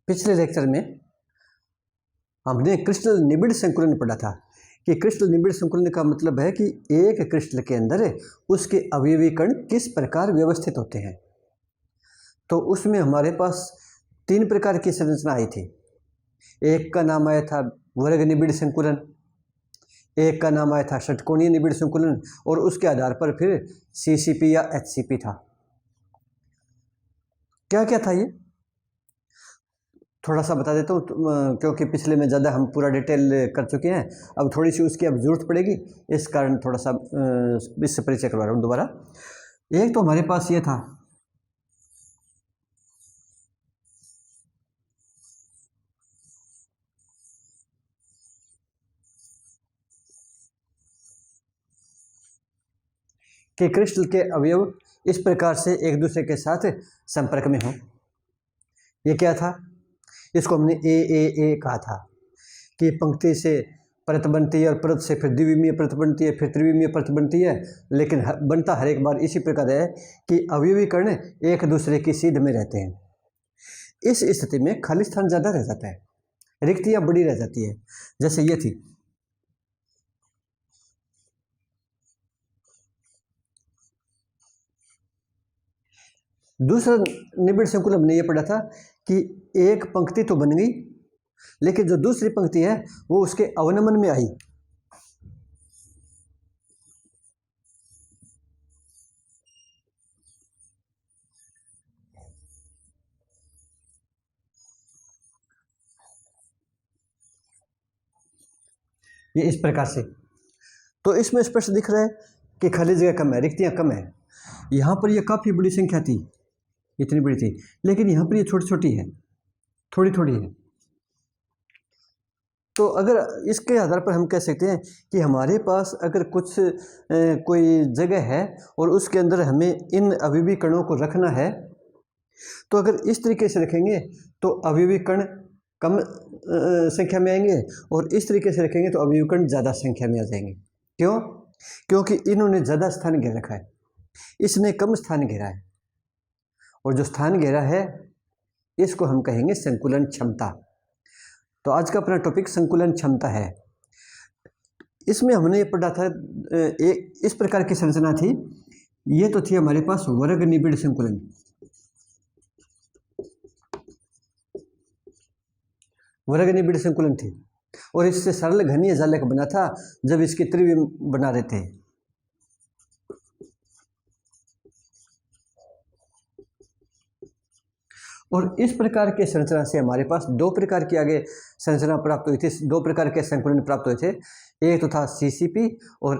पिछले लेक्चर में हमने क्रिस्टल निबिड़ संकुलन पढ़ा था कि क्रिस्टल निबिड़ संकुलन का मतलब है कि एक क्रिस्टल के अंदर उसके अवयवी कण किस प्रकार व्यवस्थित होते हैं। तो उसमें हमारे पास 3 प्रकार की संरचना आई थी। एक का नाम आया था वर्ग निबिड़ संकुलन, एक का नाम आया था षटकोणीय निबिड़ संकुलन और उसके आधार पर फिर CCP या HCP था। क्या क्या था ये थोड़ा सा बता देता हूँ, क्योंकि पिछले में ज़्यादा हम पूरा डिटेल कर चुके हैं। अब थोड़ी सी उसकी अब ज़रूरत पड़ेगी, इस कारण थोड़ा सा इससे परिचय करवा रहा हूँ दोबारा। एक तो हमारे पास ये था कि क्रिस्टल के अवयव इस प्रकार से एक दूसरे के साथ संपर्क में हों। ये क्या था, इसको हमने ए कहा था कि पंक्ति से परत बनती है और परत से फिर द्विविमीय परत बनती है, फिर त्रिविमीय परत बनती है, लेकिन बनता हर एक बार इसी प्रकार है कि अवयवी कण एक दूसरे की सीध में रहते हैं। इस स्थिति में खाली स्थान ज़्यादा रह जाता है, रिक्तियाँ बड़ी रह जाती है। जैसे ये थी, दूसरा निबिड़ संकुल हमने ये पढ़ा था कि एक पंक्ति तो बन गई, लेकिन जो दूसरी पंक्ति है वो उसके अवनमन में आई। ये इस प्रकार से, तो इसमें स्पष्ट दिख रहा है कि खाली जगह कम है, रिक्तियाँ कम है। यहाँ पर ये काफ़ी बड़ी संख्या थी, इतनी बड़ी थी, लेकिन यहाँ पर ये छोटी छोटी है, थोड़ी थोड़ी है। तो अगर इसके आधार पर हम कह सकते हैं कि हमारे पास अगर कुछ कोई जगह है और उसके अंदर हमें इन अवयवी कणों को रखना है, तो अगर इस तरीके से रखेंगे तो अवयवी कण कम संख्या में आएंगे और इस तरीके से रखेंगे तो अवयवी कण ज़्यादा संख्या में आ जाएंगे। क्यों? क्योंकि इन्होंने ज़्यादा स्थान घेर रखा है, इसने कम स्थान घेरा है, और जो स्थान घेरा है इसको हम कहेंगे संकुलन क्षमता। तो आज का अपना टॉपिक संकुलन क्षमता है। इसमें हमने ये पढ़ा था, एक इस प्रकार की संरचना थी। ये तो थी हमारे पास वर्ग निबिड़ संकुलन, वर्ग निबिड़ संकुलन थी, और इससे सरल घनीय जालक बना था जब इसकी त्रिविम बना रहे थे। और इस प्रकार के संरचना से हमारे पास 2 प्रकार की आगे संरचना प्राप्त हुई थी, 2 प्रकार के संकुलन प्राप्त हुए थे। एक तो था CCP और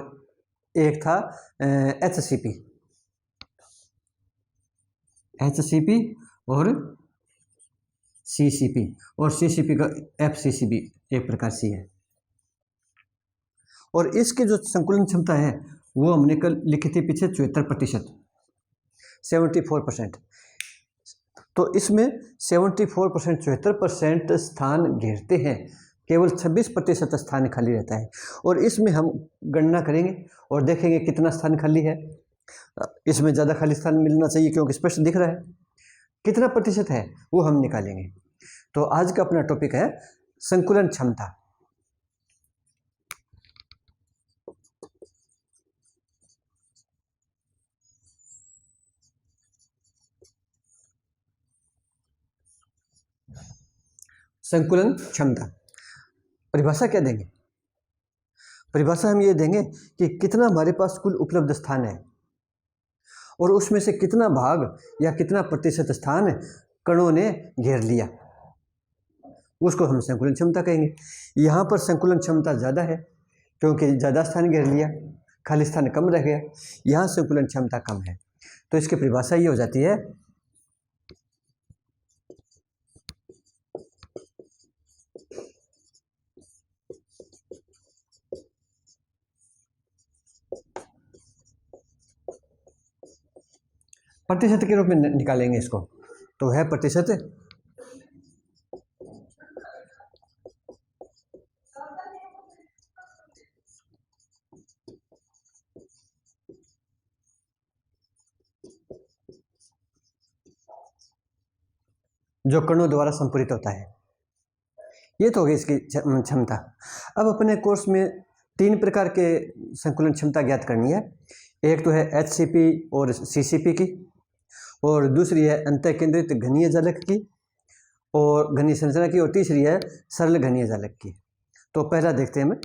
एक था HCP। HCP और CCP, और CCP का FCCP एक प्रकार से है। और इसकी जो संकुलन क्षमता है वो हमने कल लिखी थी पीछे 74%, 74%। तो इसमें 74%, 74% स्थान घेरते हैं, केवल 26% स्थान खाली रहता है। और इसमें हम गणना करेंगे और देखेंगे कितना स्थान खाली है। इसमें ज़्यादा खाली स्थान मिलना चाहिए क्योंकि स्पष्ट दिख रहा है, कितना प्रतिशत है वो हम निकालेंगे। तो आज का अपना टॉपिक है संकुलन क्षमता। संकुलन क्षमता परिभाषा क्या देंगे? परिभाषा हम ये देंगे कि कितना हमारे पास कुल उपलब्ध स्थान है और उसमें से कितना भाग या कितना प्रतिशत स्थान कणों ने घेर लिया, उसको हम संकुलन क्षमता कहेंगे। यहाँ पर संकुलन क्षमता ज़्यादा है क्योंकि ज़्यादा स्थान घेर लिया, खाली स्थान कम रह गया। यहाँ संकुलन क्षमता कम है, तो इसकी परिभाषा ये हो जाती है प्रतिशत के रूप में निकालेंगे इसको, तो है प्रतिशत। जो कणों द्वारा संपूरित होता है। ये तो होगी इसकी क्षमता। अब अपने कोर्स में 3 प्रकार के संकुलन क्षमता ज्ञात करनी है। एक तो है HCP और CCP की, और दूसरी है अंतःकेंद्रित घनीय जालक की और घनीय संरचना की, और तीसरी है सरल घनीय जालक की। तो पहला देखते हैं हम।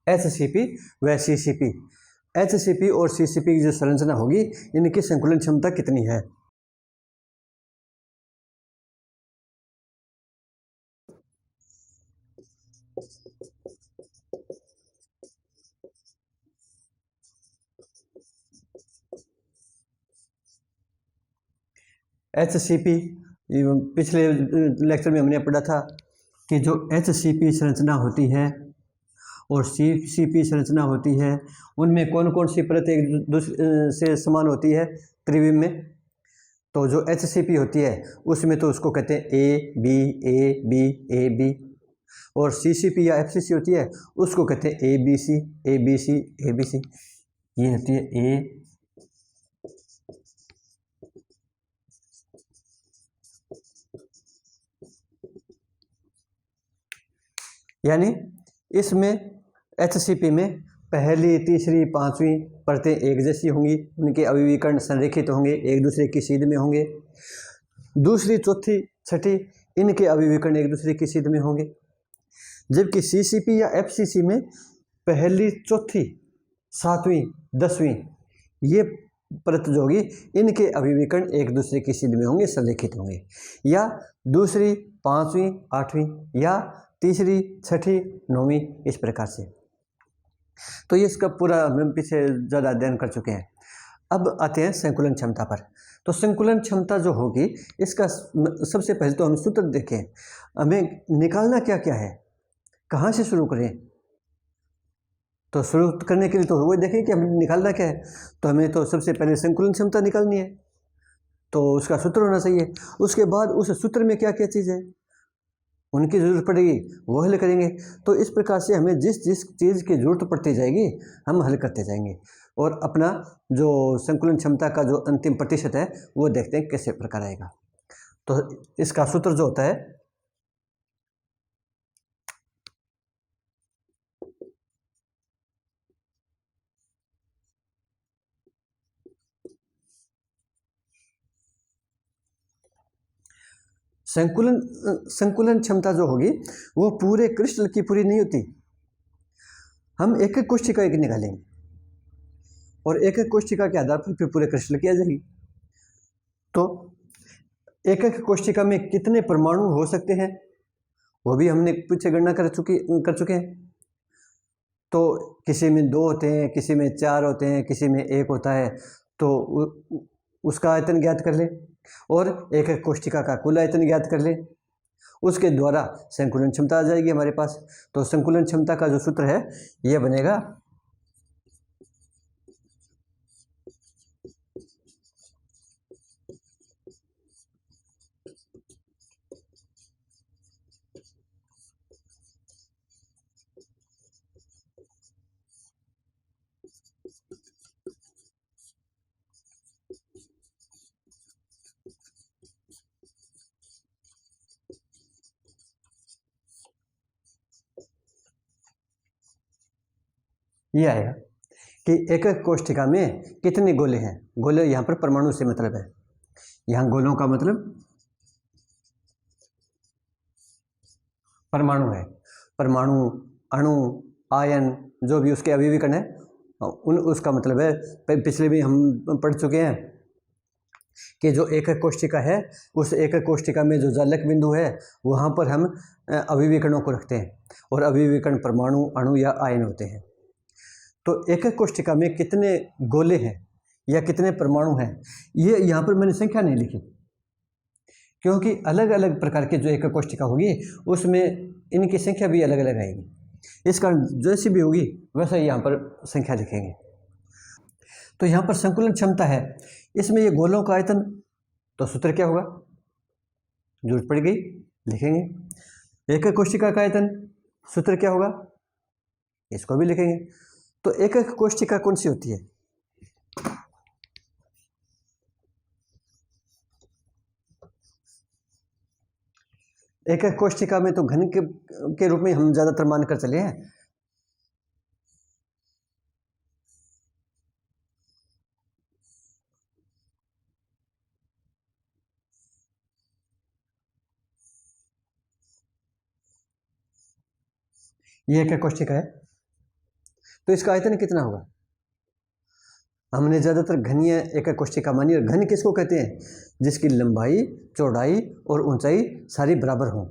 HCP व CCP। HCP और CCP की जो संरचना होगी, इनकी संकुलन क्षमता कितनी है? HCP, पिछले लेक्चर में हमने पढ़ा था कि जो HCP संरचना होती है और CCP संरचना होती है, उनमें कौन कौन सी परत एक दूसरे से समान होती है त्रिविम में। तो जो HCP होती है उसमें तो उसको कहते हैं AB, और CCP या FCC होती है उसको कहते हैं ABC। ये होती है A, यानी इसमें HCP में पहली, तीसरी, पांचवी परतें एक जैसी होंगी, उनके अविवीकरण संरेखित होंगे, एक दूसरे की सीध में होंगे। दूसरी, चौथी, छठी, इनके अविवीकरण एक दूसरे की सीध में होंगे। जबकि CCP या FCC में पहली, चौथी, सातवीं, 10वीं ये परत जो होगी, इनके अविवीकरण एक दूसरे की सीध में होंगे, संरेखित होंगे। या दूसरी, पांचवीं, आठवीं, या तीसरी, छठी, नौवीं, इस प्रकार से। तो ये इसका पूरा हम पीछे ज़्यादा अध्ययन कर चुके हैं। अब आते हैं संकुलन क्षमता पर। तो संकुलन क्षमता जो होगी, इसका सबसे पहले तो हम सूत्र देखें। हमें निकालना क्या क्या है, कहाँ से शुरू करें। तो शुरू करने के लिए तो वो देखें कि हमें निकालना क्या है। तो हमें तो सबसे पहले संकुलन क्षमता निकालनी है, तो उसका सूत्र होना चाहिए। उसके बाद उस सूत्र में क्या क्या चीज़ है, उनकी ज़रूरत पड़ेगी, वो हल करेंगे। तो इस प्रकार से हमें जिस जिस चीज़ की ज़रूरत पड़ती जाएगी, हम हल करते जाएंगे, और अपना जो संकुलन क्षमता का जो अंतिम प्रतिशत है वो देखते हैं कैसे प्रकार आएगा। तो इसका सूत्र जो होता है, संकुलन क्षमता जो होगी वो पूरे क्रिस्टल की पूरी नहीं होती। हम एक एक कोशिका एक निकालेंगे और एक एक कोशिका के आधार पर फिर पूरे क्रिस्टल की आ जाएगी। तो एक एक कोशिका में कितने परमाणु हो सकते हैं वो भी हमने पीछे गणना कर चुके हैं। तो किसी में 2 होते हैं, किसी में 4 होते हैं, किसी में 1 होता है। तो उसका आयतन ज्ञात कर लें और एक एक कोशिका का कुल आयतन ज्ञात कर लें, उसके द्वारा संकुलन क्षमता आ जाएगी हमारे पास। तो संकुलन क्षमता का जो सूत्र है यह बनेगा ये आएगा कि एक एक कोशिका में कितने गोले हैं। गोले यहाँ पर परमाणु से मतलब है, यहाँ गोलों का मतलब परमाणु है। परमाणु, अणु, आयन, जो भी उसके अभिविकर्ण है उसका मतलब है। पिछले भी हम पढ़ चुके हैं कि जो एक कोशिका है, उस एक कोशिका में जो जालक बिंदु है वहाँ पर हम अभिविकरणों को रखते हैं, और अभिविकर्ण परमाणु, अणु या आयन होते हैं। तो एक कोशिका में कितने गोले हैं या कितने परमाणु हैं, ये यहाँ पर मैंने संख्या नहीं लिखी, क्योंकि अलग अलग प्रकार की जो एक कोशिका होगी उसमें इनकी संख्या भी अलग अलग आएगी। इस कारण जैसी भी होगी वैसा ही यहाँ पर संख्या लिखेंगे। तो यहाँ पर संकुलन क्षमता है, इसमें ये गोलों का आयतन, तो सूत्र क्या होगा, जरूरत पड़ गई लिखेंगे। एक कोशिका का आयतन, सूत्र क्या होगा, इसको भी लिखेंगे। तो एक एक कोष्ठिका कौन सी होती है? एक एक कोष्ठिका में तो घन के रूप में हम ज्यादातर मानकर चले हैं। ये एक एक कोष्ठिका है, तो इसका आयतन कितना होगा? हमने ज्यादातर घनीय एक एक कोष्ठिका मानी। और घन किसको कहते हैं? जिसकी लंबाई, चौड़ाई और ऊंचाई सारी बराबर हो।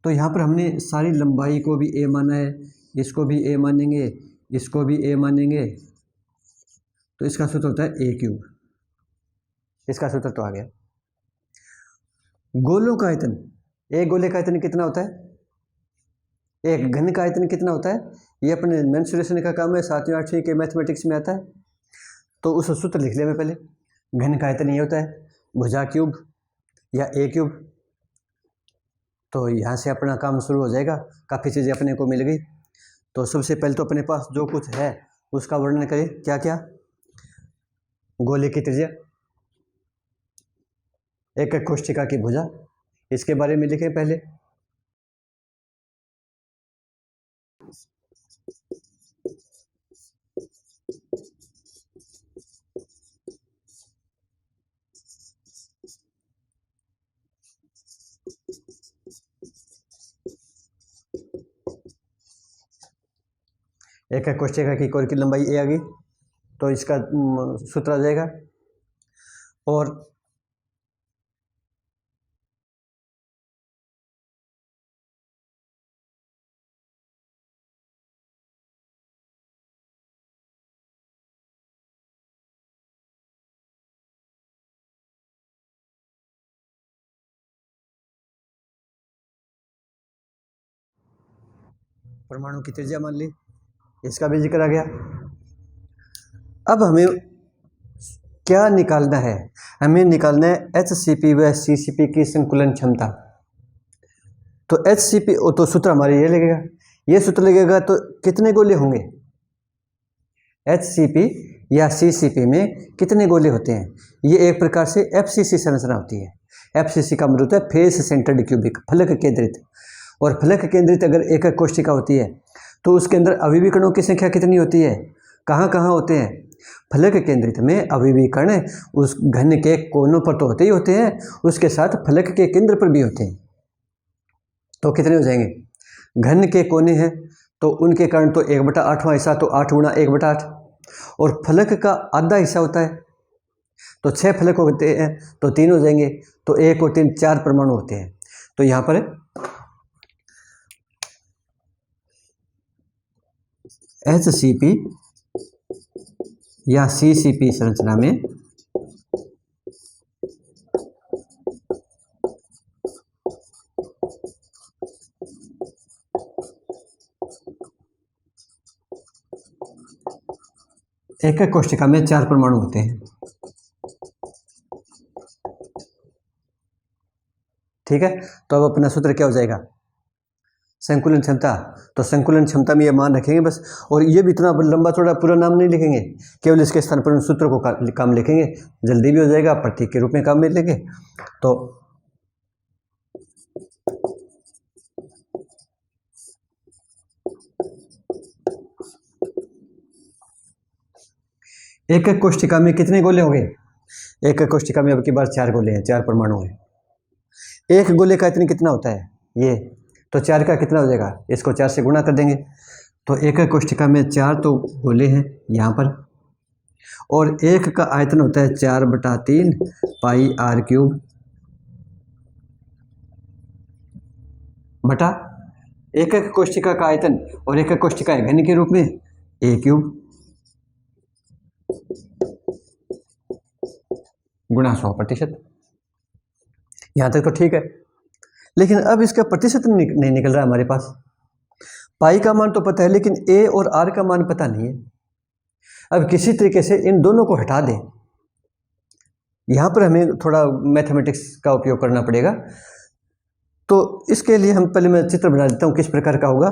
तो यहाँ पर हमने सारी लंबाई को भी ए माना है, इसको भी ए मानेंगे, इसको भी ए मानेंगे, तो इसका सूत्र होता है ए क्यूब। इसका सूत्र तो आ गया। गोलों का आयतन, एक गोले का आयतन कितना होता है? एक घन का आयतन कितना होता है? ये अपने मेंसुरेशन का काम है, 7वीं 8वीं के मैथमेटिक्स में आता है। तो उस सूत्र लिख लिया मैं पहले। घन का आयतन ये होता है भुजा क्यूब या ए क्यूब। तो यहाँ से अपना काम शुरू हो जाएगा, काफ़ी चीज़ें अपने को मिल गई। तो सबसे पहले तो अपने पास जो कुछ है उसका वर्णन करें। क्या क्या? गोले की त्रिज्या, एक एक कोष्ठिका की भुजा, इसके बारे में लिखें पहले। एक एक कोष्ठिका की कोर की लंबाई ए आ गई, तो इसका सूत्र आ जाएगा। और परमाणु की त्रिज्या मान ली, इसका भी जिक्र आ गया। अब हमें क्या निकालना है? हमें निकालना है HCP व CCP की संकुलन क्षमता। तो HCP तो सूत्र हमारे ये लगेगा, ये सूत्र लगेगा। तो कितने गोले होंगे? HCP या CCP में कितने गोले होते हैं? ये एक प्रकार से FCC संरचना होती है। FCC का मतलब होता है फेस सेंटर्ड क्यूबिक, फलक केंद्रित। और फलक केंद्रित अगर एक एक कोष्ठिका होती है तो उसके अंदर अवयवी कणों की संख्या कितनी होती है? कहाँ कहाँ होते हैं? फलक केंद्रित में अवयवी कण उस घन के कोनों पर तो होते ही होते हैं, उसके साथ फलक के केंद्र पर भी होते हैं। तो कितने हो जाएंगे? घन के कोने हैं तो उनके कारण तो 1/8वां हिस्सा, तो 8 गुणा 1/8। और फलक का आधा हिस्सा होता है तो 6 फलक होते हैं तो 3 हो जाएंगे। तो 1 और 3 4 परमाणु होते हैं। तो यहाँ पर HCP या CCP संरचना में एक एक कोष्ठिका में 4 परमाणु होते हैं। ठीक है, तो अब अपना सूत्र क्या हो जाएगा? संकुलन क्षमता। तो संकुलन क्षमता में ये मान रखेंगे बस। और ये भी इतना लंबा चौड़ा पूरा नाम नहीं लिखेंगे, केवल इसके स्थान पर सूत्र को काम लिखेंगे, जल्दी भी हो जाएगा, प्रतीक के रूप में काम में लेंगे। तो एक एक कोष्ठिका में कितने गोले हो गए? एक एक कोष्ठिका में अब की बार 4 गोले हैं, 4 परमाणु हैं। एक गोले का इतनी कितना होता है? ये तो 4 का कितना हो जाएगा? इसको 4 से गुणा कर देंगे। तो एक एक कोष्ठिका में 4 तो गोले हैं यहाँ पर, और एक का आयतन होता है 4/3 पाई r क्यूब बटा एक एक कोष्ठिका का आयतन, और एक एक कोष्ठिका है घन के रूप में a क्यूब गुणा 100%। यहाँ तक तो ठीक है, लेकिन अब इसका प्रतिशत नहीं निकल रहा हमारे पास। पाई का मान तो पता है, लेकिन a और r का मान पता नहीं है। अब किसी तरीके से इन दोनों को हटा दें। यहाँ पर हमें थोड़ा मैथमेटिक्स का उपयोग करना पड़ेगा। तो इसके लिए हम पहले मैं चित्र बना देता हूँ किस प्रकार का होगा।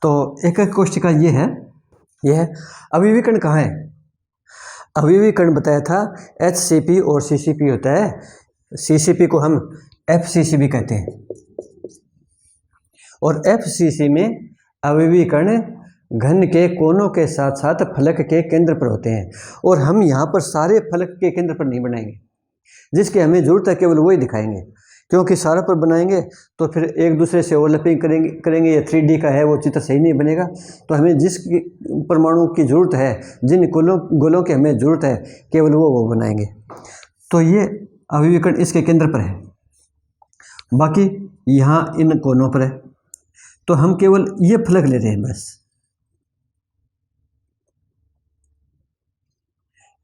तो एक एक कोष्ठिका ये है, यह है। अविवीकरण कहाँ है? अविवीकरण बताया था HCP और CCP होता है। CCP को हम FCC भी कहते हैं, और FCC में अविवीकरण घन के कोनों के साथ साथ फलक के केंद्र पर होते हैं। और हम यहाँ पर सारे फलक के केंद्र पर नहीं बनाएंगे, जिसकी हमें ज़रूरत है केवल वही दिखाएंगे, क्योंकि सारा पर बनाएंगे तो फिर एक दूसरे से ओवरलैपिंग करेंगे या 3D का है वो चित्र सही नहीं बनेगा। तो हमें जिस परमाणु की ज़रूरत है, जिन गोलों की हमें ज़रूरत है, केवल वो बनाएंगे। तो ये अविवीकरण इसके केंद्र पर है, बाकी यहाँ इन कोनों पर है। तो हम केवल ये फलक ले रहे हैं, बस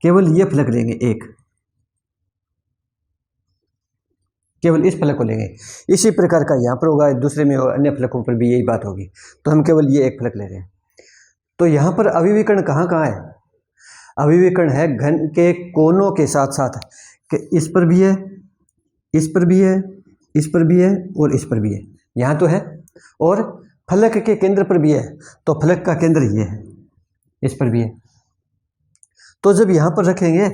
केवल ये फलक लेंगे, एक केवल इस फलक को लेंगे। इसी प्रकार का यहाँ पर होगा, दूसरे में होगा, अन्य फलकों पर भी यही बात होगी। तो हम केवल ये एक फलक ले रहे हैं। तो यहाँ पर अविवीकरण कहाँ कहाँ है? अविवीकरण है घन के कोनों के साथ साथ, कि इस पर भी है, इस पर भी है, इस पर भी है और इस पर भी है, यहाँ तो है। और फलक के केंद्र पर भी है, तो फलक का केंद्र ये है, इस पर भी है। तो जब यहाँ पर रखेंगे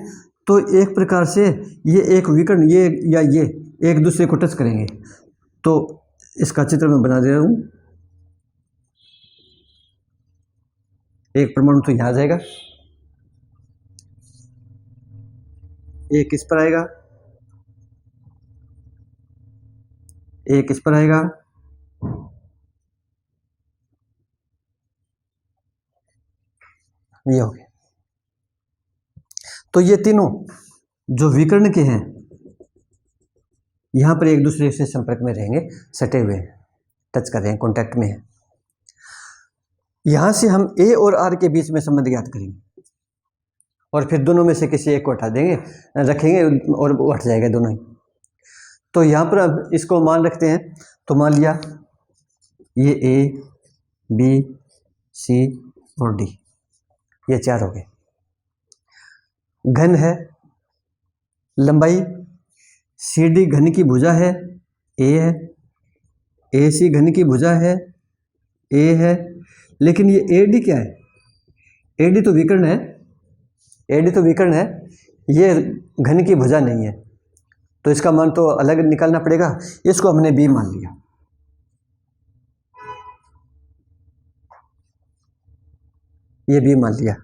तो एक प्रकार से ये एक विकर्ण, ये या ये एक दूसरे को टच करेंगे। तो इसका चित्र मैं बना दे रहा हूँ। एक परमाणु तो यहाँ जाएगा, एक इस पर आएगा, एक इस पर आएगा, ये हो गया। तो ये तीनों जो विकर्ण के हैं यहाँ पर एक दूसरे से संपर्क में रहेंगे, सटे हुए हैं, टच कर रहे हैं, कांटेक्ट में है। यहाँ से हम A और R के बीच में संबंध ज्ञात करेंगे और फिर दोनों में से किसी एक को हटा देंगे, रखेंगे और वो हट जाएगा दोनों ही। तो यहाँ पर अब इसको मान रखते हैं। तो मान लिया ये A, B, C और D, ये चार हो गए। घन है, लंबाई CD घन की भुजा है, A है, AC घन की भुजा है, A है। लेकिन ये AD क्या है? AD तो विकर्ण है, AD तो विकर्ण है, ये घन की भुजा नहीं है, तो इसका मान तो अलग निकालना पड़ेगा। इसको हमने B मान लिया। ये B मान लिया।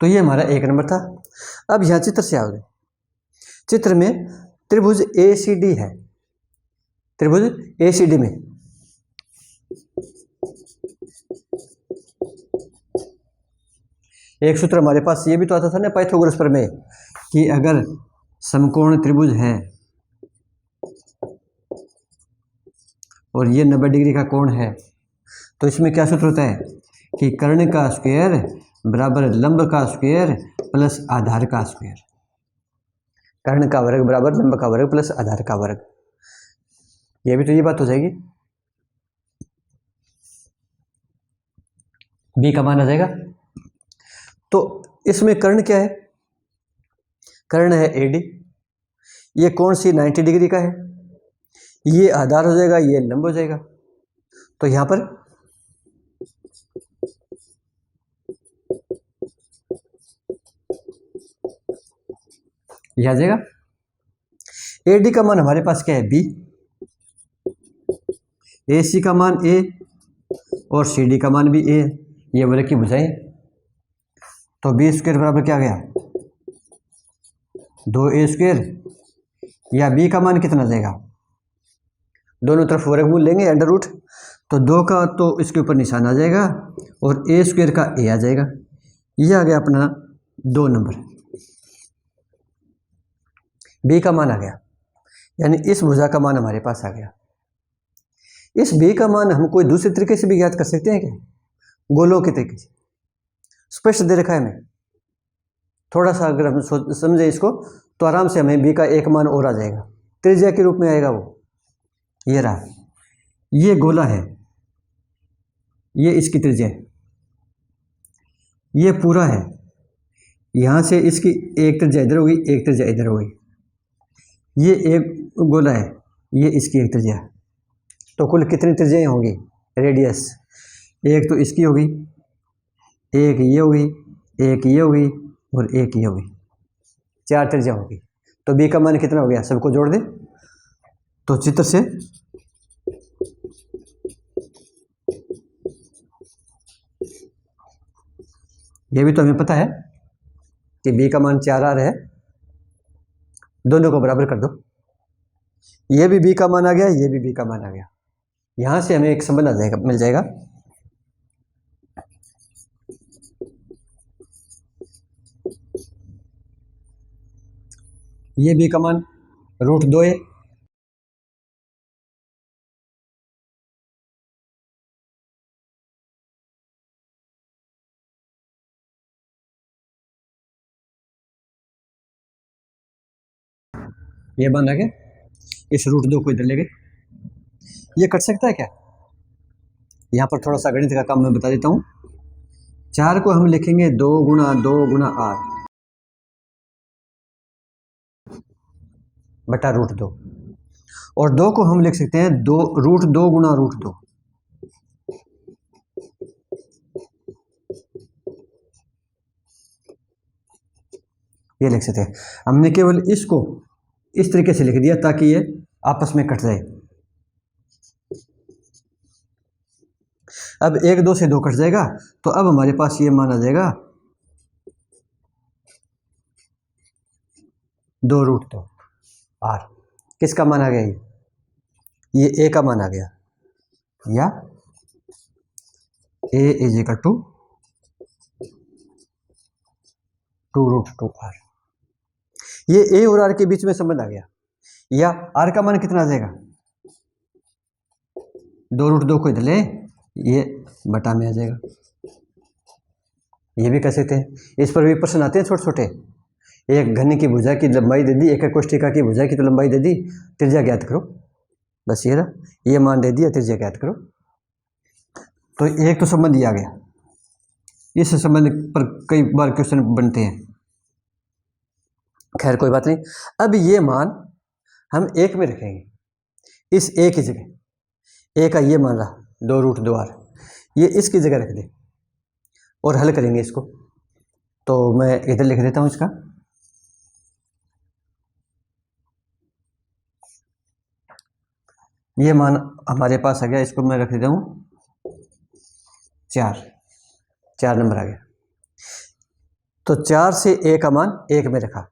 तो ये हमारा एक नंबर था। अब यहाँ चित्र से आओगे, चित्र में त्रिभुज ACD है। त्रिभुज ACD में एक सूत्र हमारे पास ये भी तो आता था ना पाइथागोरस प्रमेय, कि अगर समकोण त्रिभुज है और ये 90 डिग्री का कोण है, तो इसमें क्या सूत्र होता है कि कर्ण का स्क्वायर बराबर लंब का स्क्वायर प्लस आधार का स्क्वायर। कर्ण का वर्ग बराबर लंब का वर्ग प्लस आधार का वर्ग। ये भी तो ये बात हो जाएगी। B का मान आ जाएगा। तो इसमें कर्ण क्या है? कर्ण है AD, ये कोण सी 90 डिग्री का है, ये आधार हो जाएगा, ये लंब हो जाएगा। तो यहाँ पर यह आ जाएगा। AD का मान हमारे पास क्या है? B, AC का मान A और CD का मान भी A है। ये वर्ग की भुजाएं। तो B स्क्वायर बराबर क्या गया? 2A स्क्वायर, या B का मान कितना जाएगा? दोनों तरफ वर्गमूल लेंगे, अंडर रूट, तो 2 का तो इसके ऊपर निशान आ जाएगा और A स्क्वायर का A आ जाएगा। ये आ गया अपना 2 नंबर। B का मान आ गया, यानी इस भुजा का मान हमारे पास आ गया। इस B का मान हम कोई दूसरे तरीके से भी ज्ञात कर सकते हैं क्या? गोलों के तरीके से। स्पष्ट दे रखा है हमें, थोड़ा सा अगर हम समझे इसको तो आराम से हमें B का एक मान और आ जाएगा, त्रिज्या के रूप में आएगा वो। ये रहा, ये गोला है, ये इसकी त्रिज्या है, ये पूरा है, यहाँ से इसकी एक त्रिज्या इधर होगी, एक त्रिज्या इधर होगी। ये एक गोला है, ये इसकी एक त्रिज्या, तो कुल कितनी त्रिज्याएं होंगी? रेडियस, एक तो इसकी होगी, एक ये होगी, एक ये होगी और एक ये होगी, 4 त्रिज्या होगी। तो बी का मान कितना हो गया, सबको जोड़ दे। तो चित्र से ये भी तो हमें पता है कि बी का मान 4 आ रहा है, दोनों को बराबर कर दो। ये भी बी का मान आ गया, ये भी बी का मान आ गया। यहां से हमें एक संबंध आ जाएगा, मिल जाएगा। ये बी का मान √2 है, ये मान आ गया। इस √2 को इधर ले गए। ये कट सकता है क्या? यहाँ पर थोड़ा सा गणित का काम मैं बता देता हूँ। 4 को हम लिखेंगे 2 गुणा 2 गुणा r बटा √2, और 2 को हम लिख सकते हैं 2 √2 गुणा √2। ये लिख सकते हैं। हमने केवल इसको इस तरीके से लिख दिया ताकि ये आपस में कट जाए। अब 1 2 से 2 कट जाएगा, तो अब हमारे पास ये मान आ जाएगा 2 √2 r। किसका मान आ गया? ये a का मान आ गया, या a is equal to 2 √2 r। ये a और r के बीच में संबंध आ गया। या r का मान कितना आ जाएगा? 2 √2 को इधर ले, ये बटा में आ जाएगा। ये भी कह सकते हैं। इस पर भी प्रश्न आते हैं छोटे छोटे। एक घन की भुजा की लंबाई दे दी, एक कोष्ठिका की भुजा की तो लंबाई दे दी, त्रिज्या ज्ञात करो। बस ये रहा, ये मान दे दिया, त्रिज्या ज्ञात करो। तो एक तो संबंध ये आ गया। इस संबंध पर कई बार क्वेश्चन बनते हैं। खैर कोई बात नहीं। अब ये मान हम 1 में रखेंगे, इस a की जगह। a का ये मान रहा 2 √2 r, ये इसकी जगह रख दे और हल करेंगे इसको। तो मैं इधर लिख देता हूं इसका। ये मान हमारे पास आ गया, इसको मैं रख देता हूं 4 नंबर आ गया। तो 4 से a का मान 1 में रखा।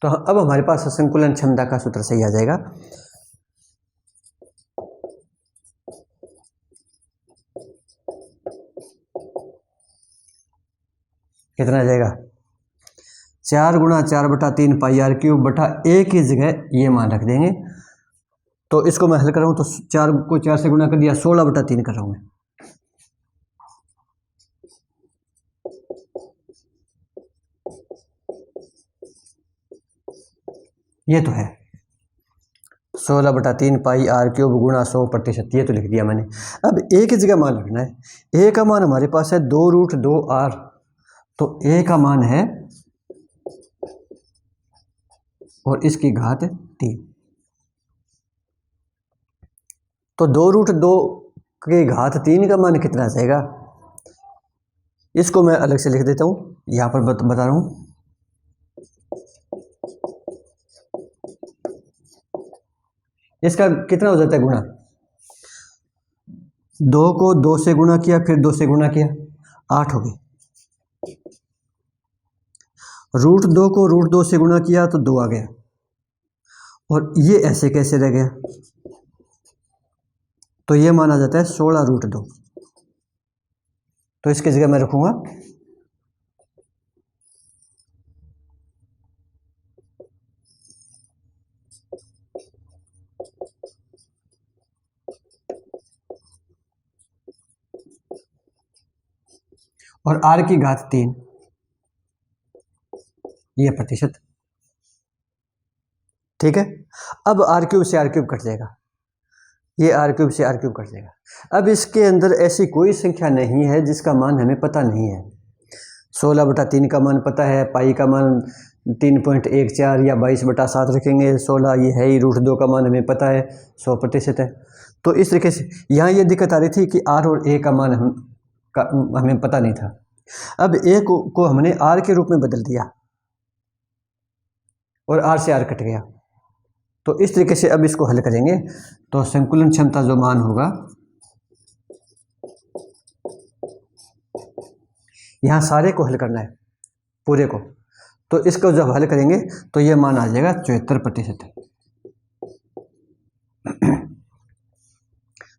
तो अब हमारे पास संकुलन क्षमता का सूत्र सही आ जाएगा। कितना आ जाएगा? 4 गुणा 4 बटा 3 पाई r क्यूब बटा a की जगह ये मान रख देंगे। तो इसको मैं हल कर रहा हूं, तो 4 को 4 से गुणा कर दिया, 16 बटा 3 कर रहा हूं मैं। ये तो है 16 बटा 3 पाई r क्यूब गुणा 100%, ये तो लिख दिया मैंने। अब a की जगह मान रखना है। a का मान हमारे पास है 2 √2 r, तो a का मान है और इसकी घात 3। तो 2 √2 की घात 3 का मान कितना आ जाएगा? इसको मैं अलग से लिख देता हूं, यहां पर बता रहा हूं। इसका कितना हो जाता है गुणा? 2 को 2 से गुणा किया, फिर 2 से गुणा किया, 8 हो गई। √2 को √2 से गुणा किया तो 2 आ गया, और ये ऐसे कैसे रह गया? तो ये माना जाता है 16 √2। तो इसकी जगह मैं रखूंगा और r की घात 3, ये प्रतिशत। ठीक है। अब r क्यूब से r क्यूब कट जाएगा, ये r क्यूब से r क्यूब कट जाएगा। अब इसके अंदर ऐसी कोई संख्या नहीं है जिसका मान हमें पता नहीं है। 16/3 का मान पता है, पाई का मान 3.14 या 22/7 रखेंगे। 16 ये है ही, √2 का मान हमें पता है 100% है। तो इस तरीके से यहाँ ये दिक्कत आ रही थी कि आर और ए का मान हमें पता नहीं था। अब ए को हमने आर के रूप में बदल दिया और आर से आर कट गया। तो इस तरीके से अब इसको हल करेंगे तो संकुलन क्षमता जो मान होगा, यहाँ सारे को हल करना है, पूरे को। तो इसको जब हल करेंगे तो ये मान आ जाएगा 74%।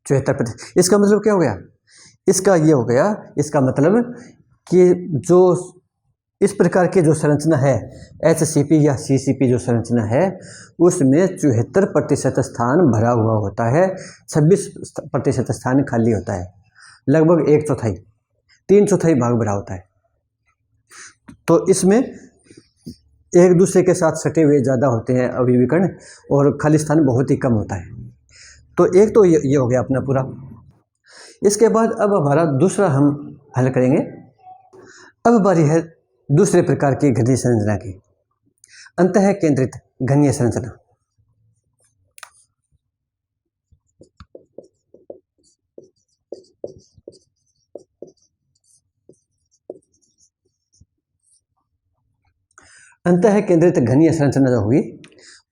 74%। इसका मतलब क्या हो गया? इसका ये हो गया, इसका मतलब कि जो इस प्रकार की जो संरचना है HCP या CCP जो संरचना है उसमें 74% स्थान भरा हुआ होता है, 26% स्थान खाली होता है, लगभग 1/4, 3/4 भाग भरा होता है। तो इसमें एक दूसरे के साथ सटे हुए ज़्यादा होते हैं अवयवी कण और खाली स्थान बहुत ही कम होता है। तो एक तो ये हो गया अपना पूरा। इसके बाद अब हमारा दूसरा हम हल करेंगे। अब बारी है दूसरे प्रकार की घनीय संरचना की, अंतः केंद्रित घनीय संरचना। अंतः केंद्रित घनीय संरचना जो होगी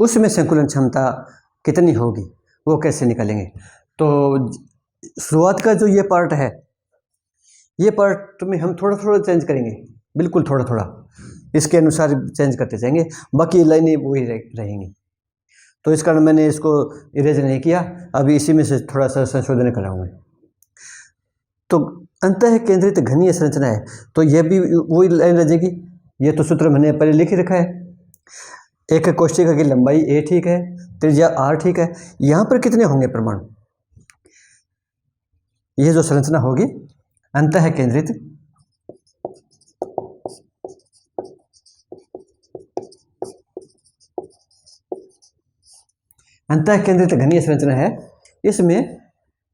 उसमें संकुलन क्षमता कितनी होगी वो कैसे निकालेंगे? तो शुरुआत का जो ये पार्ट है, ये पार्ट में हम थोड़ा थोड़ा चेंज करेंगे, बिल्कुल थोड़ा थोड़ा इसके अनुसार चेंज करते जाएंगे, बाकी लाइनें वही रहेंगी। तो इस कारण मैंने इसको इरेज नहीं किया, अभी इसी में से थोड़ा सा संशोधन कर रहा हूँ मैं। तो अंतः केंद्रित घनीय संरचना है तो यह भी वही लाइन रह जाएगी। ये तो सूत्र मैंने पहले लिख ही रखा है। एक कोशिका की लंबाई a ठीक है, त्रिज्या r ठीक है। यहाँ पर कितने होंगे परमाणु? ये जो संरचना होगी अंतः केंद्रित घनीय संरचना है, इसमें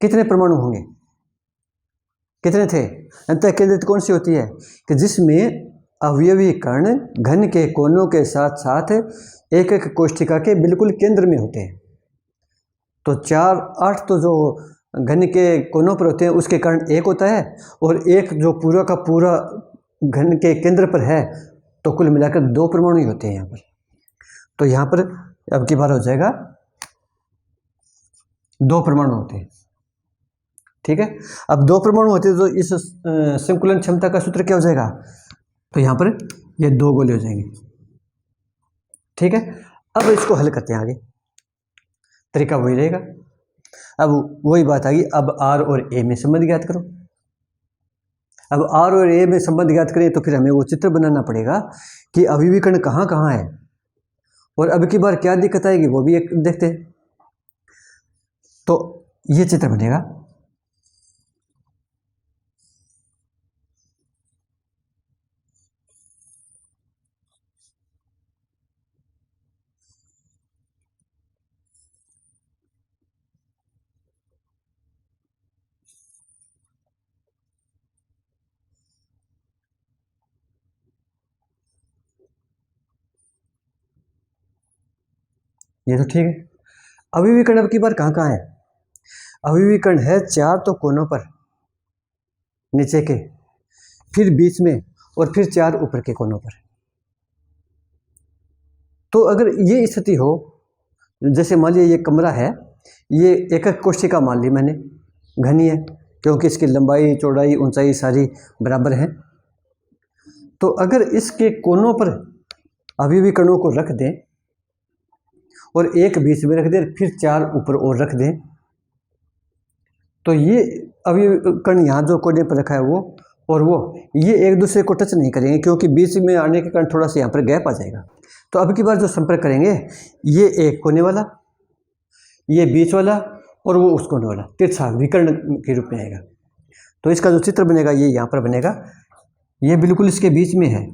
कितने परमाणु होंगे? कितने थे? अंतः केंद्रित कौन सी होती है कि जिसमें अवयवी कण घन के कोनों के साथ साथ एक एक कोशिका के बिल्कुल केंद्र में होते हैं। तो 4, 8 तो जो घन के कोनों पर होते हैं उसके कारण एक होता है, और एक जो पूरा का पूरा घन के केंद्र पर है, तो कुल मिलाकर 2 परमाणु ही होते हैं यहाँ पर। तो यहाँ पर अब की बार हो जाएगा 2 परमाणु होते हैं, ठीक है। अब 2 परमाणु होते हैं तो इस संकुलन क्षमता का सूत्र क्या हो जाएगा? तो यहाँ पर ये 2 गोले हो जाएंगे, ठीक है। अब इसको हल करते हैं, आगे तरीका वही रहेगा। अब वही बात आ गई, अब R और A में संबंध ज्ञात करो। अब R और A में संबंध ज्ञात करें तो फिर हमें वो चित्र बनाना पड़ेगा कि अवयवी कण कहाँ कहाँ है, और अब की बार क्या दिक्कत आएगी वो भी एक देखते हैं। तो ये चित्र बनेगा। ये तो ठीक है। अवयवी कण अब की बार कहाँ कहाँ है? अवयवी कण है 4 तो कोनों पर नीचे के, फिर बीच में, और फिर 4 ऊपर के कोनों पर। तो अगर ये स्थिति हो, जैसे मान लिया ये कमरा है, ये एक कोशिका मान ली मैंने घनी है क्योंकि इसकी लंबाई चौड़ाई ऊंचाई सारी बराबर है। तो अगर इसके कोनों पर अवयवी कणों को रख दें और एक बीच में रख दें, फिर 4 ऊपर और रख दें, तो ये अवयवी कण यहाँ जो कोने पर रखा है वो और वो, ये एक दूसरे को टच नहीं करेंगे क्योंकि बीच में आने के कारण थोड़ा सा यहाँ पर गैप आ जाएगा। तो अब की बार जो संपर्क करेंगे, ये एक कोने वाला, ये बीच वाला, और वो उस कोने वाला तिरछा विकर्ण के रूप में आएगा। तो इसका जो चित्र बनेगा ये यहाँ पर बनेगा, ये बिल्कुल इसके बीच में है,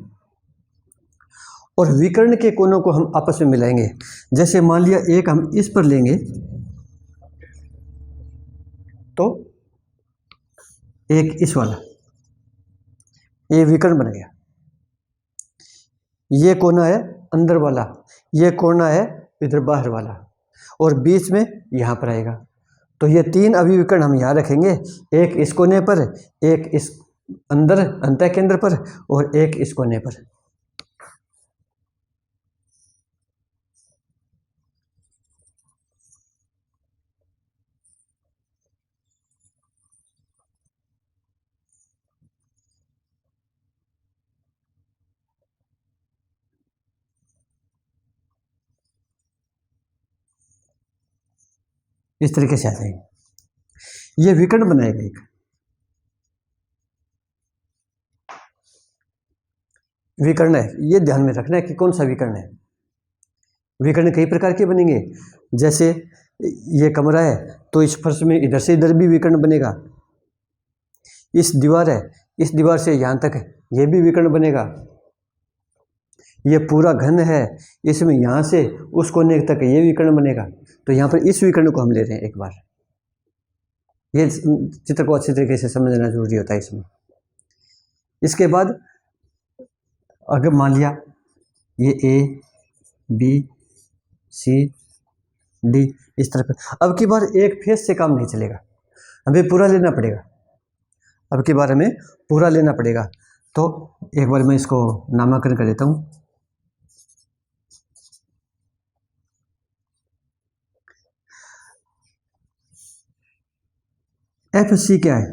और विकर्ण के कोनों को हम आपस में मिलाएंगे। जैसे मान लिया एक हम इस पर लेंगे तो एक इस वाला, ये विकर्ण बन गया, ये कोना है अंदर वाला, ये कोना है इधर बाहर वाला, और बीच में यहाँ पर आएगा। तो ये 3 अभिविकर्ण हम यहाँ रखेंगे, एक इस कोने पर, एक इस अंदर अंतः केंद्र पर, और एक इस कोने पर। इस तरीके से आ जाएंगे। ये विकर्ण बनाएगा एक। विकर्ण है, ये ध्यान में रखना है कि कौन सा विकर्ण है। विकर्ण कई प्रकार के बनेंगे, जैसे ये कमरा है तो इस फर्श में इधर से इधर भी विकर्ण बनेगा। इस दीवार है, इस दीवार से यहाँ तक ये भी विकर्ण बनेगा। ये पूरा घन है, इसमें यहाँ से उस कोने तक ये विकर्ण बनेगा। तो यहाँ पर इस विकर्ण को हम ले रहे हैं एक बार। ये चित्र को अच्छी तरीके से समझना जरूरी होता है इसमें। इसके बाद अगर मान लिया ये ए बी सी डी इस तरह पे, अब की बार एक फेस से काम नहीं चलेगा, हमें पूरा लेना पड़ेगा। अब की बार हमें पूरा लेना पड़ेगा। तो एक बार मैं इसको नामकरण कर देता हूँ। एफ सी क्या है?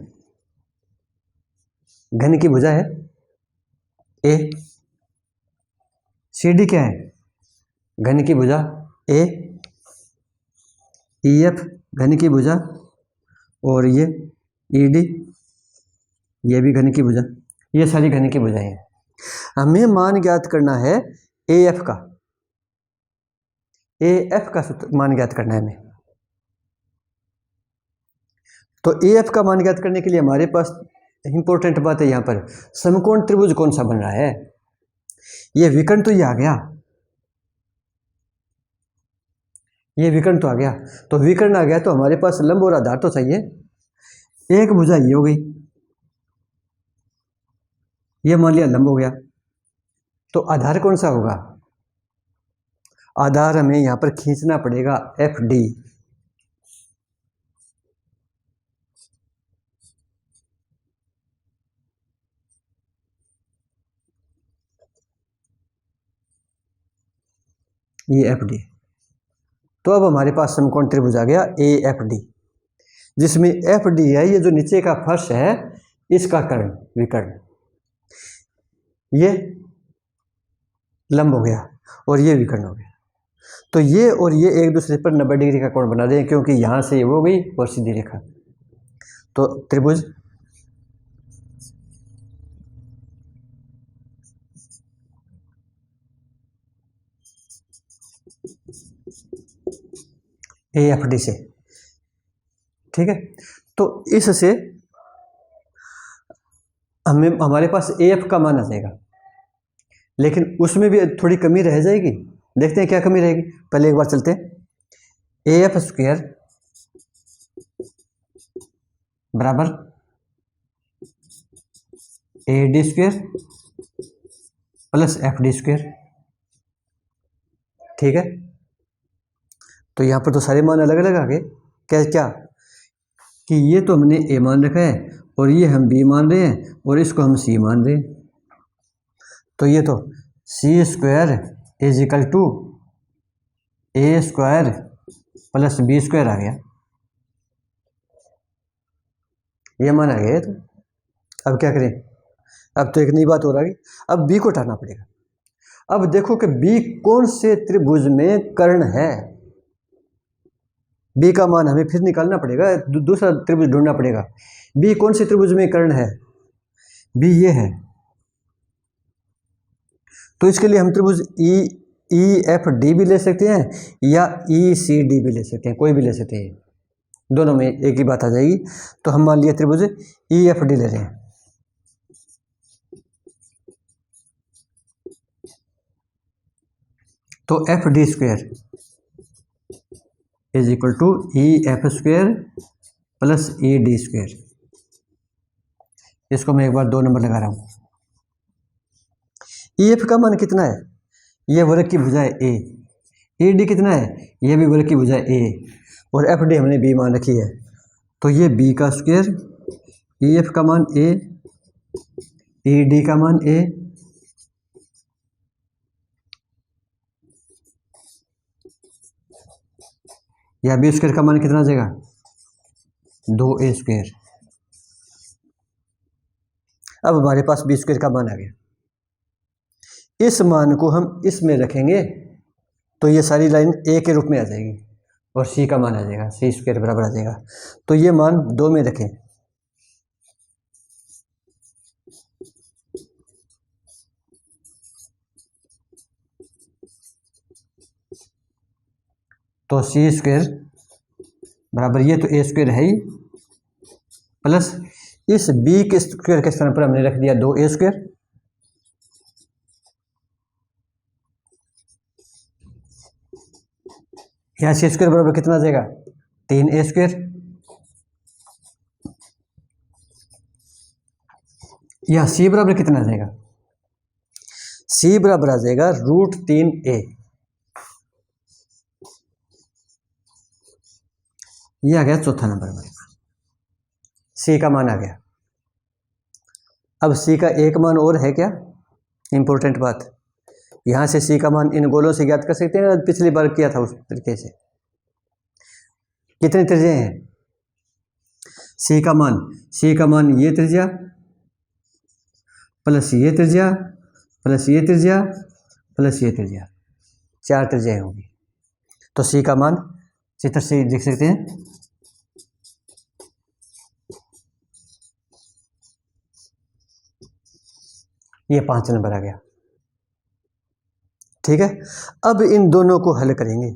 घन की भुजा है ए। सी डी क्या है? घन की भुजा ए। ई एफ घन की भुजा, और ये ई डी ये भी घन की भुजा। ये सारी घन की भुजाएं हैं। हमें मान ज्ञात करना है ए एफ का। ए एफ का मान ज्ञात करना है हमें। तो ए एफ का मान ज्ञात करने के लिए हमारे पास इंपॉर्टेंट बात है यहाँ पर, समकोण त्रिभुज कौन सा बन रहा है। ये विकर्ण तो ये आ गया, ये विकर्ण तो आ गया। तो विकर्ण आ गया तो हमारे पास लंब और आधार तो चाहिए। एक भुजा ये हो गई, ये मान लिया लंब हो गया। तो आधार कौन सा होगा? आधार हमें यहां पर खींचना पड़ेगा एफ डी। ये एफ डी। तो अब हमारे पास समकोण त्रिभुज आ गया ए एफ डी, जिसमें एफ डी है ये जो नीचे का फर्श है इसका कर्ण विकर्ण, ये लंब हो गया और ये विकर्ण हो गया। तो ये और ये एक दूसरे पर 90 डिग्री का कोण बना रहे हैं, क्योंकि यहां से ये हो गई और सीधी रेखा। तो त्रिभुज ए एफ डी से, ठीक है। तो इससे हमें हमारे पास ए एफ का मान आ जाएगा, लेकिन उसमें भी थोड़ी कमी रह जाएगी। देखते हैं क्या कमी रहेगी। पहले एक बार चलते हैं। ए एफ स्क्वायर बराबर A D square plus F D square, ठीक है। तो यहाँ पर तो सारे मान अलग अलग आ गए। क्या क्या कि ये तो हमने ए मान रखा है और ये हम बी मान रहे हैं और इसको हम सी मान रहे हैं। तो ये तो C square is equal to A square plus B square आ गया, ये मान आ गया। तो अब क्या करें? अब तो एक नई बात हो रही, अब बी को हटाना पड़ेगा। अब देखो कि बी कौन से त्रिभुज में कर्ण है। बी का मान हमें फिर निकालना पड़ेगा, दूसरा त्रिभुज ढूंढना पड़ेगा। बी कौन से त्रिभुज में कर्ण है? बी ये है। तो इसके लिए हम त्रिभुज ई एफ डी भी ले सकते हैं या ई सी डी भी ले सकते हैं, कोई भी ले सकते हैं, दोनों में एक ही बात आ जाएगी। तो हम मान लिया त्रिभुज ई एफ डी ले रहे हैं। तो F D square is equal to E F square plus E D square. इसको मैं एक बार 2 नंबर लगा रहा हूं। ई एफ का मान कितना है, ये वर्ग की भुजा है ए, ई डी कितना है, ये भी वर्ग की भुजा है ए, और एफ डी हमने बी मान रखी है, तो ये बी का स्क्वायर, ई एफ का मान ए, ई डी का मान ए, या बी स्क्वायर का मान कितना आ जाएगा, 2a स्क्वायर। अब हमारे पास बी स्क्वायर का मान आ गया, इस मान को हम इसमें रखेंगे तो ये सारी लाइन ए के रूप में आ जाएगी और सी का मान आ जाएगा, सी स्क्वायर बराबर आ जाएगा। तो ये मान 2 में रखें, तो सी स्क्वायर बराबर, ये तो ए स्क्वायर है ही, प्लस इस बी के स्क्वायर के स्थान पर हमने रख दिया 2a स्क्वायर, यहाँ सी स्क्वायर बराबर कितना आ जाएगा, 3a स्क्वायर, यहाँ सी बराबर कितना आ जाएगा, सी बराबर आ जाएगा √3a, ये आ गया चौथा नंबर हमारे पास, सी का मान आ गया। अब सी का एक मान और है क्या, इंपॉर्टेंट बात, यहाँ से सी का मान इन गोलों से ज्ञात कर सकते हैं, पिछली बार किया था उस तरीके से। कितनी त्रिज्या हैं, सी का मान ये त्रिज्या प्लस ये त्रिज्या प्लस ये त्रिज्या प्लस ये त्रिज्या, 4 त्रिज्याएं होंगी। तो सी का मान चित्र से देख सकते हैं, ये 5 नंबर आ गया। ठीक है, अब इन दोनों को हल करेंगे,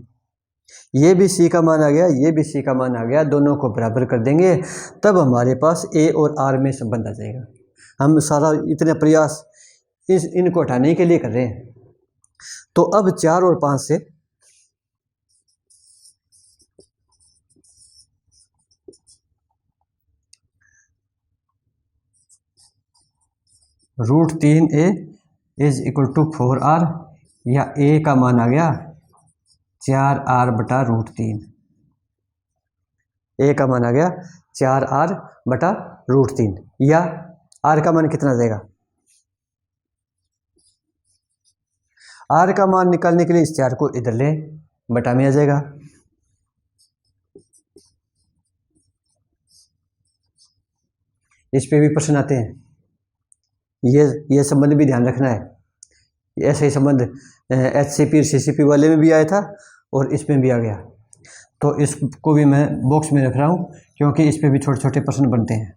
ये भी सी का मान आ गया, ये भी सी का मान आ गया, दोनों को बराबर कर देंगे, तब हमारे पास ए और आर में संबंध आ जाएगा। हम सारा इतने प्रयास इनको हटाने के लिए कर रहे हैं। तो अब 4 और 5 से √3a is equal to 4r, या a का मान आ गया 4r बटा √3, a का मान आ गया 4r बटा √3, या r का मान कितना आ जाएगा, r का मान निकालने के लिए इस 4 को इधर लें, बटा में आ जाएगा। इस पे भी प्रश्न आते हैं, ये संबंध भी ध्यान रखना है। ऐसे ही संबंध HCP और CCP वाले में भी आया था और इसमें भी आ गया, तो इसको भी मैं बॉक्स में रख रहा हूँ क्योंकि इस पे भी छोटे छोटे प्रश्न बनते हैं।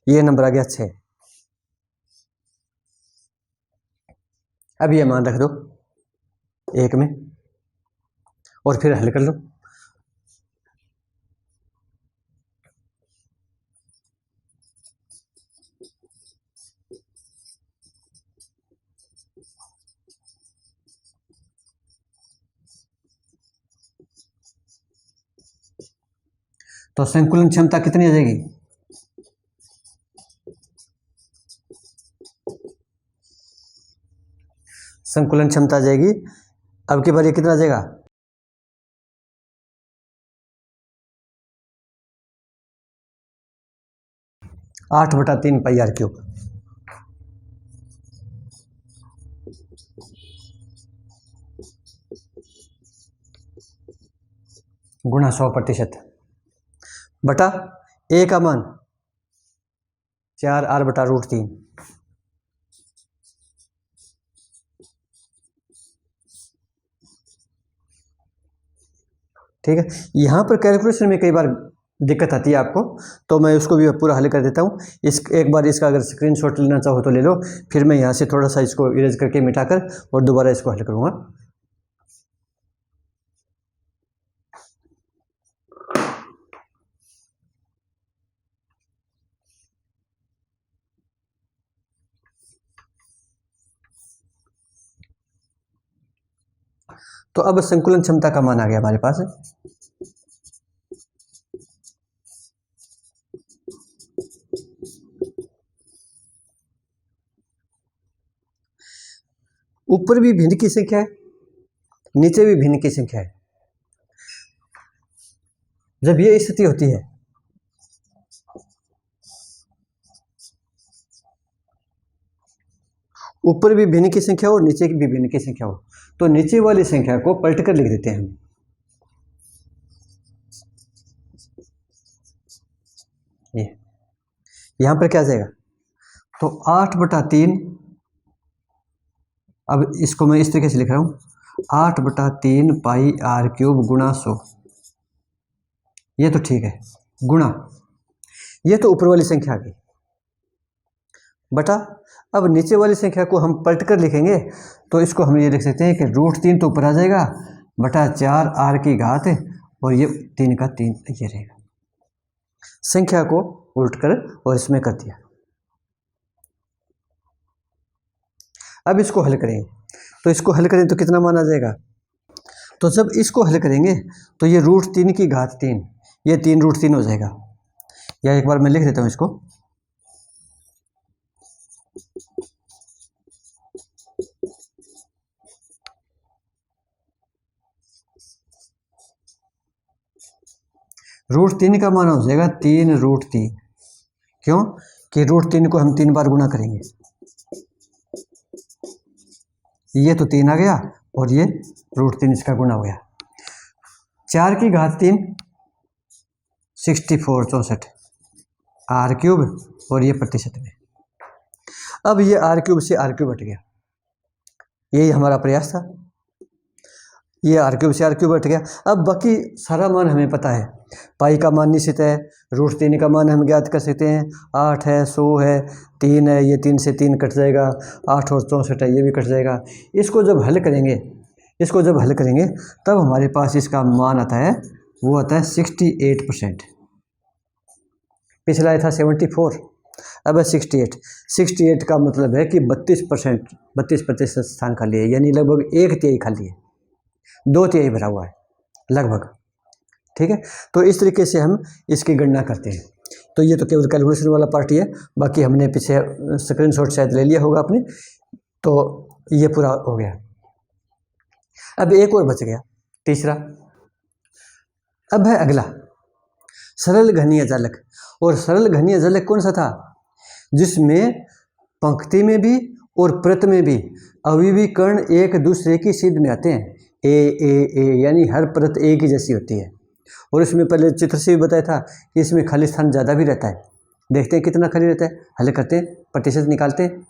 ये नंबर आ गया 6। अब ये मान रख दो 1 में और फिर हल कर लो। तो संकुलन क्षमता कितनी आ जाएगी, संकुलन क्षमता आ जाएगी, अब की बार ये कितना आ जाएगा, 8/3 पाई आर क्यूब। गुणा 100% बटा ए का मान 4r बटा √3, ठीक है। यहाँ पर कैलकुलेशन में कई बार दिक्कत आती है आपको, तो मैं उसको भी पूरा हल कर देता हूँ। एक बार इसका अगर स्क्रीनशॉट लेना चाहो तो ले लो, फिर मैं यहाँ से थोड़ा सा इसको इरेज करके मिटाकर और दोबारा इसको हल करूँगा। तो अब संकुलन क्षमता का मान आ गया हमारे पास, ऊपर भी भिन्न की संख्या है, नीचे भी भिन्न की संख्या है। जब ये स्थिति होती है ऊपर भी भिन्न की संख्या हो और नीचे भी भिन्न की संख्या हो, तो नीचे वाली संख्या को पलट कर लिख देते हैं हम। ये यहां पर क्या आ जाएगा, तो 8/3, अब इसको मैं इस तरीके से लिख रहा हूं, 8/3 पाई r³ गुणा 100। ये तो ठीक है, गुणा, ये तो ऊपर वाली संख्या आ गई, बटा अब नीचे वाली संख्या को हम पलट कर लिखेंगे, तो इसको हम ये लिख सकते हैं कि √3 तो ऊपर आ जाएगा, बटा 4r⁴ और ये 3 का 3 ये रहेगा। संख्या को उल्ट कर और इसमें कर दिया। अब इसको हल करेंगे, तो इसको हल करें तो कितना मान आ जाएगा, तो जब इसको हल करेंगे तो ये √3⁵ ये 3√3 हो जाएगा। या एक बार मैं लिख देता हूँ इसको, √3 का मान हो जाएगा 3√3, क्यों कि √3 को हम 3 बार गुणा करेंगे, ये तो 3 आ गया और ये √3 इसका गुणा हो गया। 4⁵3 64 64 r³ और ये प्रतिशत में। अब ये r³ से r³ हट गया, यही हमारा प्रयास था, ये r³ से r³ हट गया। अब बाकी सारा मान हमें पता है, पाई का मान निश्चित है, √3 का मान हम ज्ञात कर सकते हैं, 8 है, 100 है, 3 है, ये 3 से 3 कट जाएगा, 8 और 64 है, ये भी कट जाएगा। इसको जब हल करेंगे तब हमारे पास इसका मान आता है, वो आता है 68%। पिछला था 74, अब है 68 का मतलब है कि 32% स्थान खाली है, यानी लगभग 1/3 खाली है, 2/3 भरा हुआ है लगभग। ठीक है, तो इस तरीके से हम इसकी गणना करते हैं। तो ये तो केवल कैलकुलेशन वाला पार्ट ही है, बाकी हमने पीछे स्क्रीनशॉट शायद ले लिया होगा आपने, तो ये पूरा हो गया। अब एक और बच गया, तीसरा। अब है अगला, सरल घनीय जालक। और सरल घनीय जालक कौन सा था, जिसमें पंक्ति में भी और प्रत में भी अवयवी कण एक दूसरे की सीध में आते हैं, ए, यानी हर प्रत एक ही जैसी होती है। और इसमें पहले चित्र से भी बताया था कि इसमें खाली स्थान ज़्यादा भी रहता है। देखते हैं कितना खाली रहता है, हल करते हैं, प्रतिशत निकालते हैं।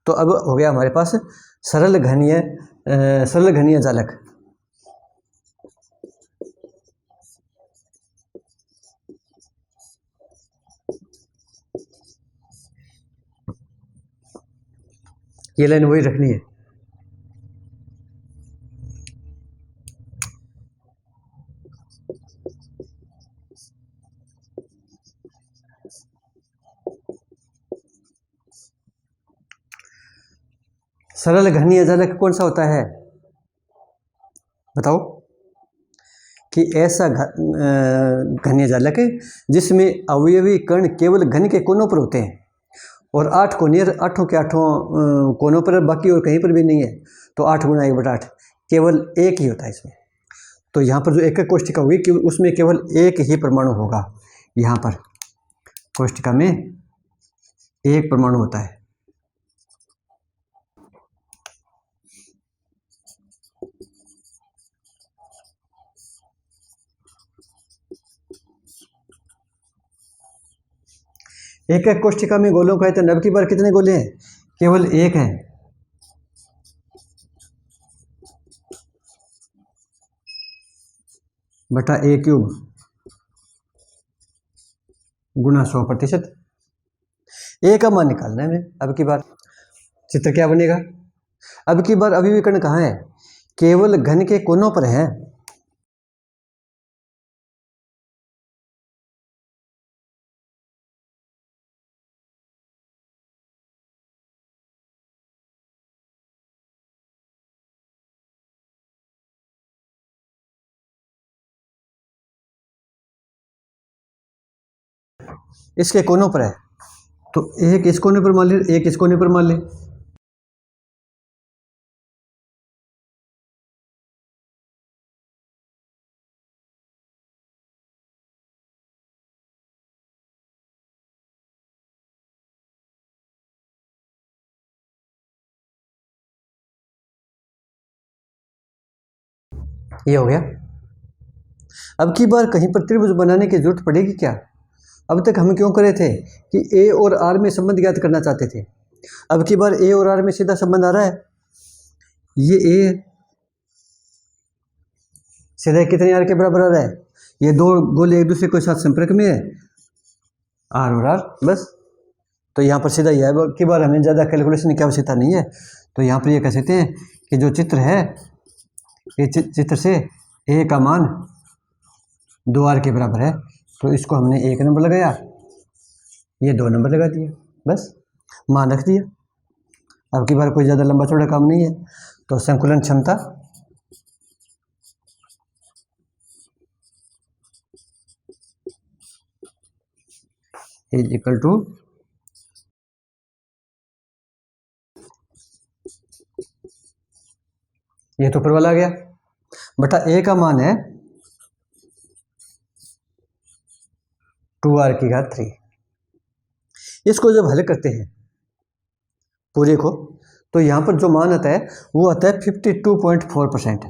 तो अब हो गया हमारे पास सरल घनीय जालक। ये लाइन वही रखनी है। सरल घनीय जालक कौन सा होता है, बताओ, कि ऐसा घनीय जालक है जिसमें अवयवी कण केवल घन के कोनों पर होते हैं, और 8 कोने, 8 के 8 कोनों पर, बाकी और कहीं पर भी नहीं है। तो 8 × 1/8 केवल एक ही होता है इसमें। तो यहाँ पर जो एकक कोष्ठिका हुई कि उसमें केवल एक ही परमाणु होगा, यहाँ पर कोष्ठिका में एक परमाणु होता है। एकक कोष्ठिका में गोलों का आयतन अब की बार कितने गोले हैं, केवल एक है, बटा a³ गुणा 100%। ए का मान निकालना है हमें। अब की बार चित्र क्या बनेगा, अब की बार अभी भी कण कहाँ है, केवल घन के कोनों पर है। इसके कोनों पर है, तो एक इस कोने पर मान ले, एक इस कोने पर मान ले, ये हो गया। अब की बार कहीं पर त्रिभुज बनाने की जरूरत पड़ेगी क्या? अब तक हम क्यों करे थे कि ए और आर में संबंध ज्ञात करना चाहते थे। अब की बार ए और आर में सीधा संबंध आ रहा है। ये ए सीधा कितने आर के बराबर आ रहा है? ये दो गोले एक दूसरे के साथ संपर्क में है, आर और आर, बस। तो यहाँ पर सीधा यह है कि बार हमें ज़्यादा कैलकुलेशन की आवश्यकता नहीं है। तो यहाँ पर ये कह सकते हैं कि जो चित्र है, ये चित्र से ए का मान 2r के बराबर है, तो इसको हमने 1 नंबर लगाया, ये 2 नंबर लगा दिया, बस मान रख दिया। अब की बार कोई ज़्यादा लंबा चौड़ा काम नहीं है। तो संकुलन क्षमता इज इक्वल टू ये तो ऊपर वाला आ गया बटा ए का मान है 2r3। इसको जब हल करते हैं पूरे को, तो यहाँ पर जो मान आता है वो आता है 52.4%,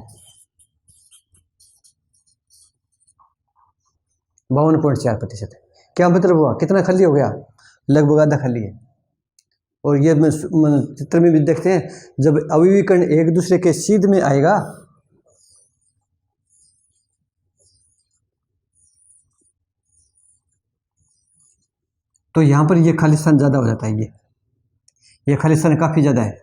52.4%। क्या मतलब हुआ? कितना खाली हो गया? लगभग आधा खाली है। और ये चित्र में भी देखते हैं, जब अवयवी कण एक दूसरे के सीध में आएगा तो यहाँ पर ये खालिस्तान ज़्यादा हो जाता है। ये खालिस्तान काफ़ी ज़्यादा है,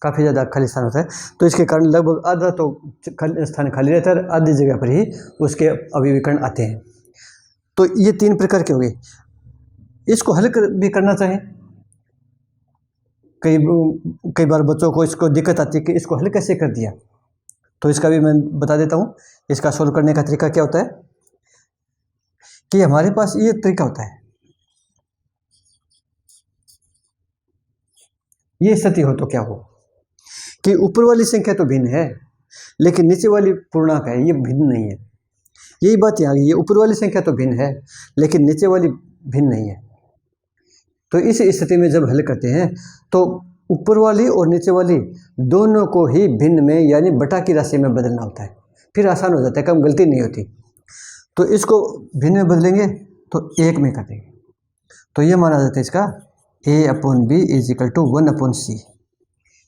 काफ़ी ज़्यादा खालिस्तान होता है। तो इसके कारण लगभग आधा तो स्थान खाली रहता है, आधी जगह पर ही उसके अवयवी कण आते हैं। तो ये 3 प्रकार के हो गए। इसको हल भी करना चाहें, कई बार बच्चों को इसको दिक्कत आती है कि इसको हल कैसे कर दिया, तो इसका भी मैं बता देता हूँ। इसका सोल्व करने का तरीका क्या होता है कि हमारे पास ये तरीका होता है, ये स्थिति हो तो क्या हो कि ऊपर वाली संख्या तो भिन्न है लेकिन नीचे वाली पूर्णांक है, ये भिन्न नहीं है। यही बात यहाँ ये ऊपर वाली संख्या तो भिन्न है लेकिन नीचे वाली भिन्न नहीं है। तो इस स्थिति में जब हल करते हैं तो ऊपर वाली और नीचे वाली दोनों को ही भिन्न में यानी बटा की राशि में बदलना होता है, फिर आसान हो जाता है, कम गलती नहीं होती। तो इसको भिन्न में बदलेंगे तो 1 में कर देंगे, तो ये माना जाता है इसका a/b is equal to 1/c,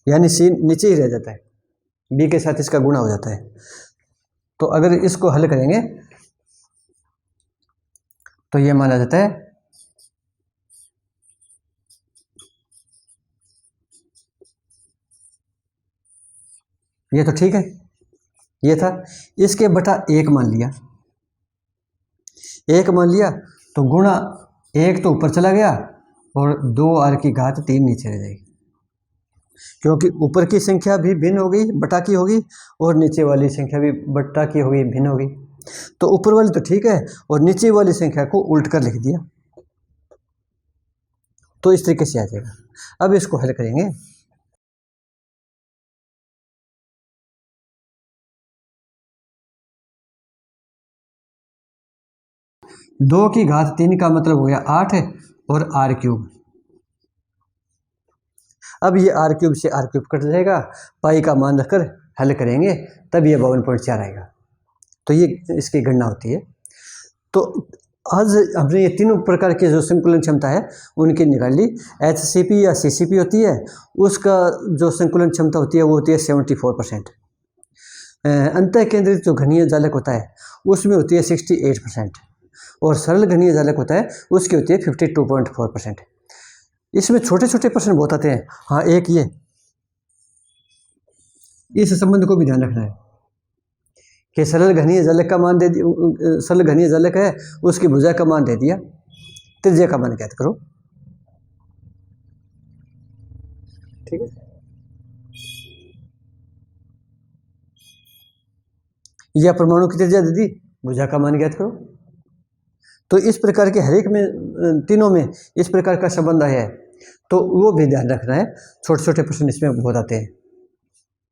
यानी c नीचे ही रह जाता है, b के साथ इसका गुणा हो जाता है। तो अगर इसको हल करेंगे तो ये माना जाता है ये तो ठीक है, ये था। इसके बटा 1 मान लिया, 1 मान लिया तो गुणा 1 तो ऊपर चला गया और 2r3 नीचे रह जाएगी, क्योंकि ऊपर की संख्या भी भिन्न हो गई, बटा की होगी, और नीचे वाली संख्या भी बटा की होगी, भिन्न होगी। तो ऊपर वाली तो ठीक है और नीचे वाली संख्या को उल्ट कर लिख दिया, तो इस तरीके से आ जाएगा। अब इसको हल करेंगे दो की घात 3 का मतलब हो गया 8 और r3। अब ये r3 से r3 कट जाएगा, पाई का मान रखकर हल करेंगे तब ये 52.4 आएगा। तो ये इसकी गणना होती है। तो आज हमने ये तीनों प्रकार की जो संकुलन क्षमता है उनकी निकाल ली। HCP या CCP होती है, उसका जो संकुलन क्षमता होती है वो होती है 74%। अंतः केंद्रित जो घनीय जालक होता है उसमें होती है 68%, और सरल घनीय जालक होता है उसकी होती है 52.4%। इसमें छोटे छोटे प्रश्न बहुत आते हैं। हाँ, एक ये इस संबंध को भी ध्यान रखना है कि सरल घनीय जालक का मान दे दिया, सरल घनीय जालक है उसकी भुजा का मान दे दिया, त्रिज्या का मान ज्ञात करो। ठीक है, या परमाणु की त्रिज्या दे दी, भुजा का मान ज्ञात करो। तो इस प्रकार के हर एक में तीनों में इस प्रकार का संबंध आया है, तो वो भी ध्यान रखना है। छोटे छोटे प्रश्न इसमें बहुत आते हैं।